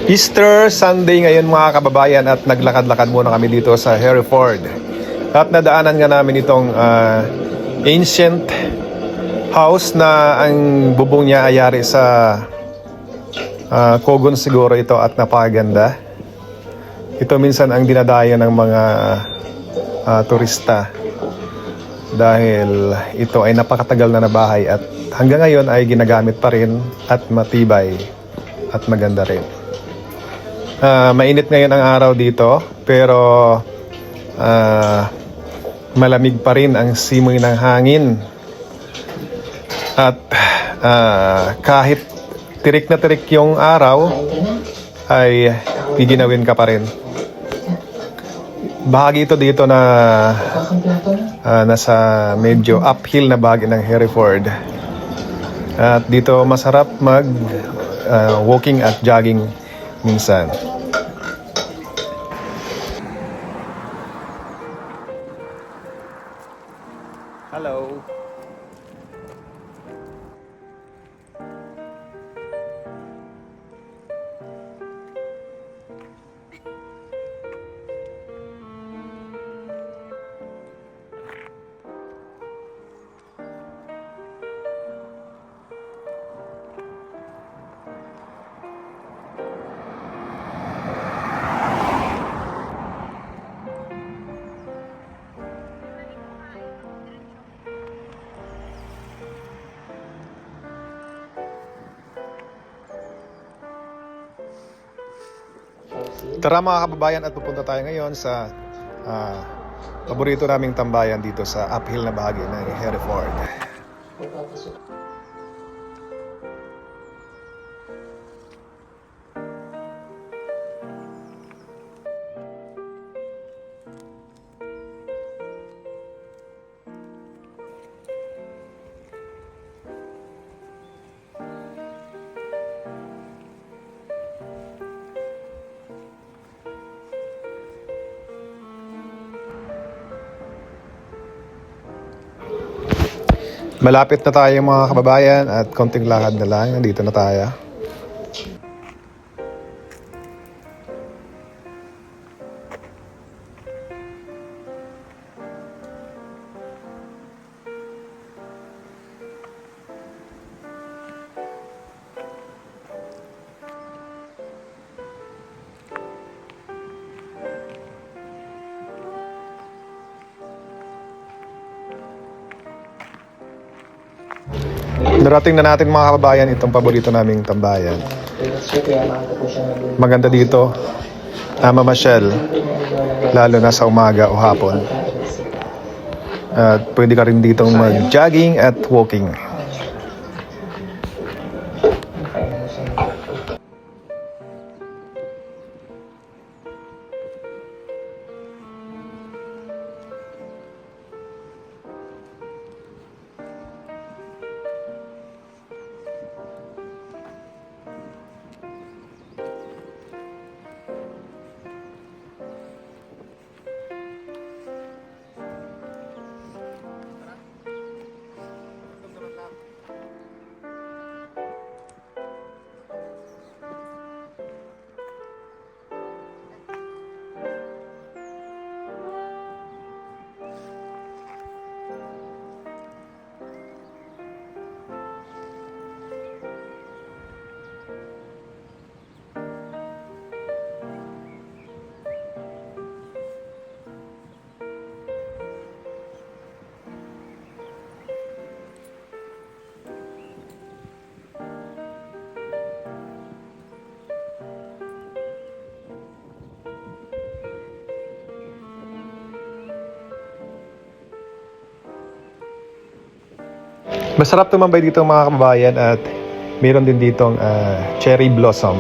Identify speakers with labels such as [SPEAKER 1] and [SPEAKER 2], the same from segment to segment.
[SPEAKER 1] Easter Sunday ngayon mga kababayan at naglakad-lakad muna kami dito sa Hereford. At nadaanan nga namin itong ancient house na ang bubong niya ay yari sa Kogon siguro ito at napakaganda. Ito minsan ang dinadayo ng mga turista dahil ito ay napakatagal na bahay at hanggang ngayon ay ginagamit pa rin at matibay at maganda rin. Mainit ngayon ang araw dito pero malamig pa rin ang simoy ng hangin at kahit tirik na tirik yung araw ay giginawin ka pa rin. Bahagi ito dito na nasa medyo uphill na bahagi ng Hereford at dito masarap mag walking at jogging minsan. Hello. Tara mga kababayan at pupunta tayo ngayon sa paborito naming tambayan dito sa uphill na bahagi ng Hereford. Malapit na tayo mga kababayan at konting lakad na lang. Nandito na tayo. Narating na natin mga kababayan itong paborito naming tambayan. Maganda dito mamasyal lalo na sa umaga o hapon. At pwede ka rin ditong mag-jogging at walking. Masarap tumambay dito mga kababayan at mayroon din ditong cherry blossom.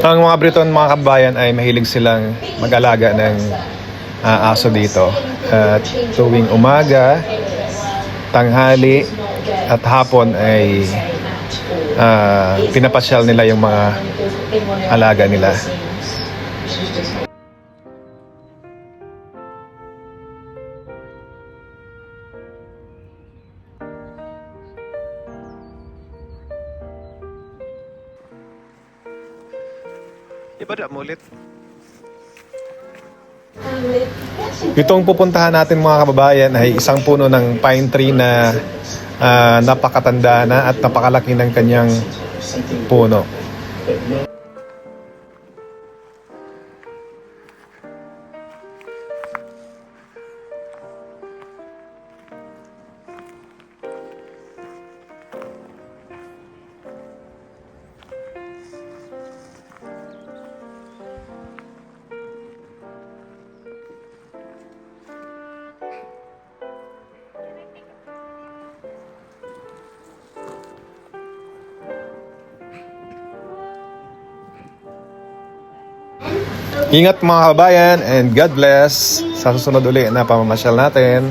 [SPEAKER 1] Ang mga Briton, mga kabayan, ay mahilig silang mag-alaga ng aso dito. At tuwing umaga, tanghali, at hapon ay pinapasyal nila yung mga alaga nila. Ibada mo ulit. Itong pupuntahan natin mga kababayan ay isang puno ng pine tree na napakatanda na at napakalaki ng kanyang puno. Ingat mga kabayan and God bless sa susunod uli na pamamasyal natin.